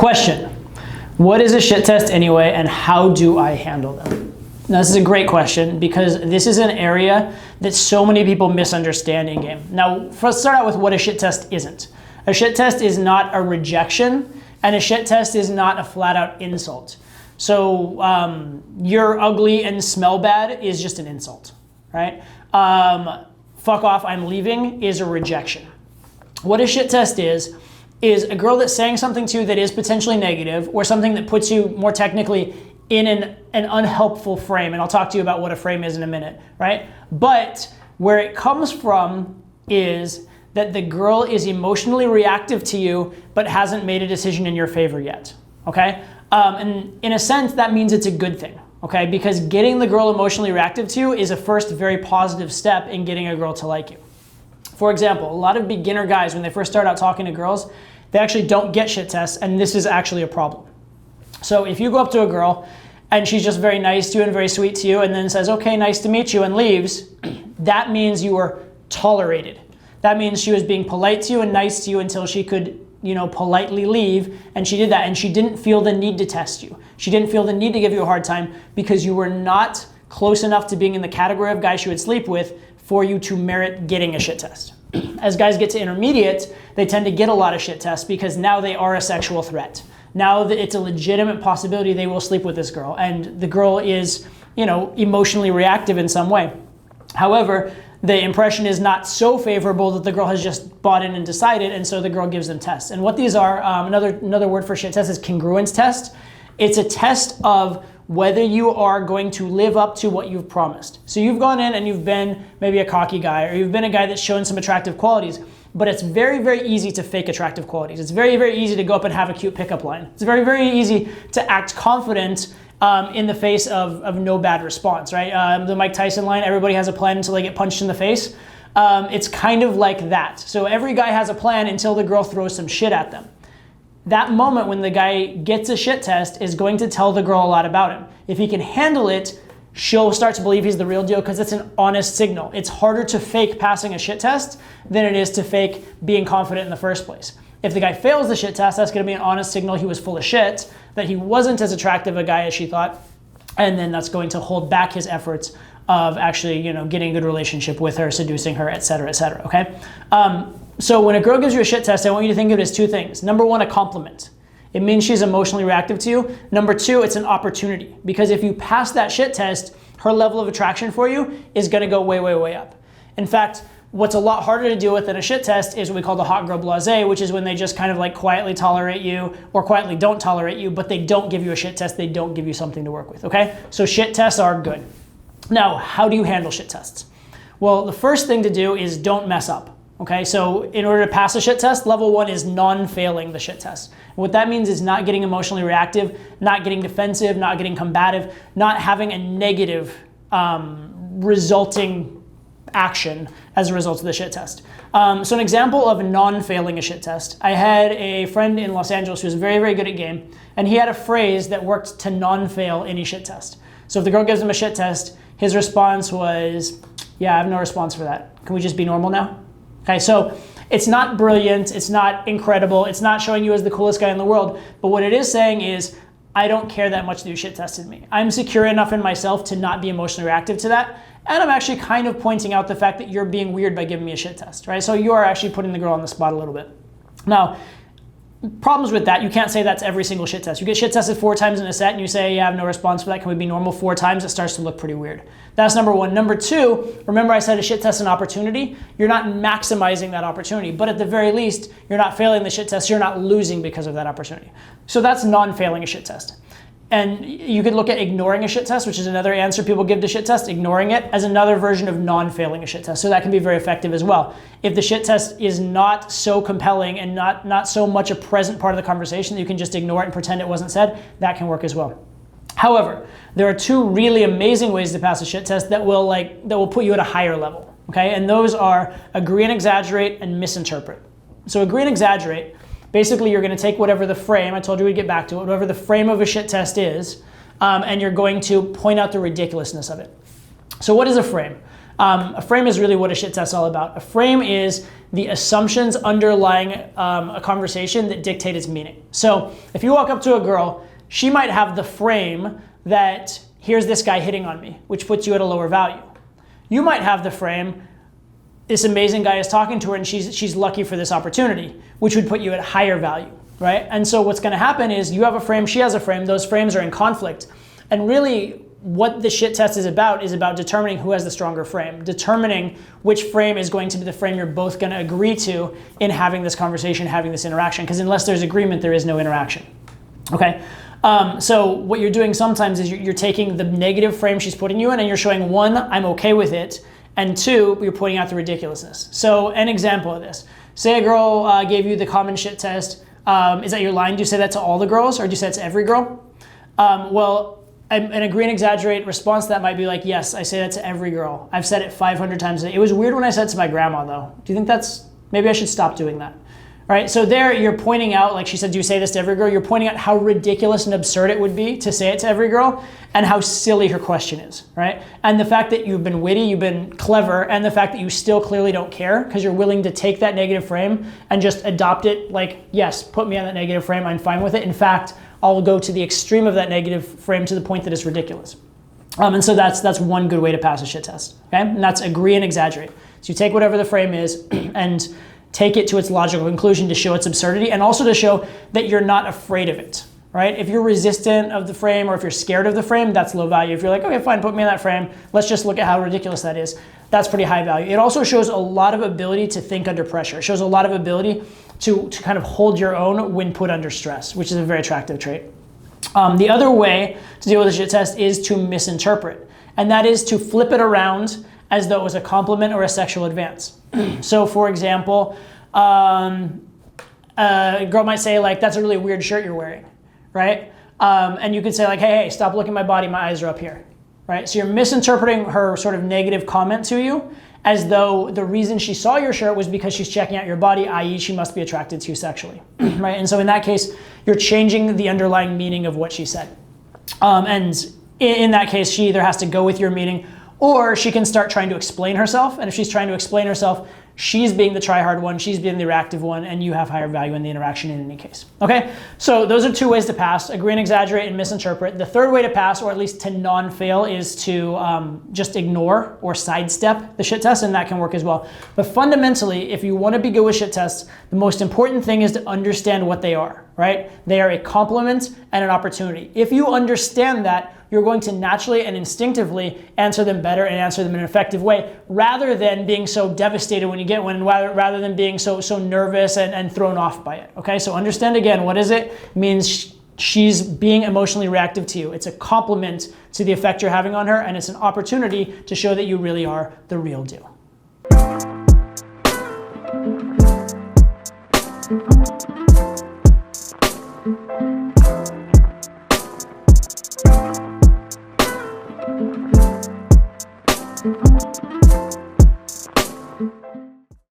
Question: what is a shit test anyway, and how do I handle them? Now, this is a great question because this is an area that so many people misunderstand in game. Now, let's start out with what a shit test isn't. A shit test is not a rejection, and a shit test is not a flat out insult. So you're ugly and smell bad is just an insult, right? Fuck off, I'm leaving is a rejection. What a shit test is a girl that's saying something to you that is potentially negative, or something that puts you more technically in an unhelpful frame. And I'll talk to you about what a frame is in a minute, right? But where it comes from is that the girl is emotionally reactive to you, but hasn't made a decision in your favor yet, okay? And in a sense, that means it's a good thing, okay? Because getting the girl emotionally reactive to you is a first very positive step in getting a girl to like you. For example, a lot of beginner guys, when they first start out talking to girls, they actually don't get shit tests, and this is actually a problem. So if you go up to a girl and she's just very nice to you and very sweet to you and then says, okay, nice to meet you, and leaves, that means you were tolerated. That means she was being polite to you and nice to you until she could, politely leave, and she did that, and she didn't feel the need to test you. She didn't feel the need to give you a hard time because you were not close enough to being in the category of guys she would sleep with for you to merit getting a shit test. As guys get to intermediate, they tend to get a lot of shit tests because now they are a sexual threat. Now that it's a legitimate possibility they will sleep with this girl, and the girl is, emotionally reactive in some way. However, the impression is not so favorable that the girl has just bought in and decided, and so the girl gives them tests. And what these are, another word for shit test is congruence test. It's a test of whether you are going to live up to what you've promised. So you've gone in and you've been maybe a cocky guy, or you've been a guy that's shown some attractive qualities, but it's very, very easy to fake attractive qualities. It's very, very easy to go up and have a cute pickup line. It's very, very easy to act confident in the face of no bad response, right? The Mike Tyson line, everybody has a plan until they get punched in the face. It's kind of like that. So every guy has a plan until the girl throws some shit at them. That moment when the guy gets a shit test is going to tell the girl a lot about him. If he can handle it, she'll start to believe he's the real deal because it's an honest signal. It's harder to fake passing a shit test than it is to fake being confident in the first place. If the guy fails the shit test, that's going to be an honest signal he was full of shit, that he wasn't as attractive a guy as she thought, and then that's going to hold back his efforts of actually, getting a good relationship with her, seducing her, et cetera, okay? So when a girl gives you a shit test, I want you to think of it as two things. Number one, a compliment. It means she's emotionally reactive to you. Number two, it's an opportunity. Because if you pass that shit test, her level of attraction for you is gonna go way, way, way up. In fact, what's a lot harder to deal with than a shit test is what we call the hot girl blasé, which is when they just kind of like quietly tolerate you or quietly don't tolerate you, but they don't give you a shit test, they don't give you something to work with, okay? So shit tests are good. Now, how do you handle shit tests? Well, the first thing to do is don't mess up. Okay, so in order to pass a shit test, level one is non-failing the shit test. What that means is not getting emotionally reactive, not getting defensive, not getting combative, not having a negative resulting action as a result of the shit test. So an example of non-failing a shit test, I had a friend in Los Angeles who was very, very good at game, and he had a phrase that worked to non-fail any shit test. So if the girl gives him a shit test, his response was, yeah, I have no response for that. Can we just be normal now? Okay, so it's not brilliant, it's not incredible, it's not showing you as the coolest guy in the world, but what it is saying is, I don't care that much that you shit tested me. I'm secure enough in myself to not be emotionally reactive to that, and I'm actually kind of pointing out the fact that you're being weird by giving me a shit test, right? So you are actually putting the girl on the spot a little bit. Now, problems with that, you can't say that's every single shit test. You get shit tested 4 times in a set and you say, yeah, I have no response for that, can we be normal 4 times? It starts to look pretty weird. That's number one. Number two, remember I said a shit test is an opportunity? You're not maximizing that opportunity, but at the very least, you're not failing the shit test, you're not losing because of that opportunity. So that's non-failing a shit test. And you could look at ignoring a shit test, which is another answer people give to shit test, ignoring it as another version of non-failing a shit test. So that can be very effective as well. If the shit test is not so compelling and not so much a present part of the conversation that you can just ignore it and pretend it wasn't said, that can work as well. However, there are 2 really amazing ways to pass a shit test that will put you at a higher level, okay? And those are agree and exaggerate and misinterpret. So agree and exaggerate, basically you're gonna take whatever the frame, I told you we'd get back to it, whatever the frame of a shit test is, and you're going to point out the ridiculousness of it. So what is a frame? A frame is really what a shit test is all about. A frame is the assumptions underlying a conversation that dictate its meaning. So if you walk up to a girl, she might have the frame that here's this guy hitting on me, which puts you at a lower value. You might have the frame, this amazing guy is talking to her and she's lucky for this opportunity, which would put you at higher value, right? And so what's gonna happen is you have a frame, she has a frame, those frames are in conflict. And really what the shit test is about determining who has the stronger frame, determining which frame is going to be the frame you're both gonna agree to in having this conversation, having this interaction, because unless there's agreement, there is no interaction, okay? So what you're doing sometimes is you're taking the negative frame she's putting you in and you're showing one, I'm okay with it, and two, you're pointing out the ridiculousness. So an example of this, say a girl gave you the common shit test. Is that your line? Do you say that to all the girls or do you say it to every girl? Well, an agree and exaggerate response to that might be like, yes, I say that to every girl. I've said it 500 times a day. It was weird when I said it to my grandma though. Do you think maybe I should stop doing that? Right, so there you're pointing out, like she said, do you say this to every girl? You're pointing out how ridiculous and absurd it would be to say it to every girl and how silly her question is, right? And the fact that you've been witty, you've been clever, and the fact that you still clearly don't care because you're willing to take that negative frame and just adopt it like, yes, put me on that negative frame, I'm fine with it. In fact, I'll go to the extreme of that negative frame to the point that it's ridiculous. And so that's one good way to pass a shit test, okay? And that's agree and exaggerate. So you take whatever the frame is and take it to its logical conclusion to show its absurdity and also to show that you're not afraid of it, right? If you're resistant of the frame or if you're scared of the frame, that's low value. If you're like, okay, fine, put me in that frame. Let's just look at how ridiculous that is. That's pretty high value. It also shows a lot of ability to think under pressure. It shows a lot of ability to kind of hold your own when put under stress, which is a very attractive trait. The other way to deal with a shit test is to misinterpret, and that is to flip it around as though it was a compliment or a sexual advance. So for example, a girl might say like, that's a really weird shirt you're wearing, right? And you could say like, hey, stop looking at my body, my eyes are up here, right? So you're misinterpreting her sort of negative comment to you as though the reason she saw your shirt was because she's checking out your body, i.e. she must be attracted to you sexually, right? And so in that case, you're changing the underlying meaning of what she said. And in that case, she either has to go with your meaning or she can start trying to explain herself. And if she's trying to explain herself, she's being the try-hard one, she's being the reactive one, and you have higher value in the interaction in any case. Okay, so those are two ways to pass, agree and exaggerate and misinterpret. The third way to pass, or at least to non-fail, is to just ignore or sidestep the shit test, and that can work as well. But fundamentally, if you want to be good with shit tests, the most important thing is to understand what they are, right? They are a compliment and an opportunity. If you understand that, you're going to naturally and instinctively answer them better and answer them in an effective way, rather than being so devastated when you get one, and rather than being so nervous and thrown off by it. Okay, so understand again, what is it? It means she's being emotionally reactive to you. It's a compliment to the effect you're having on her, and it's an opportunity to show that you really are the real deal.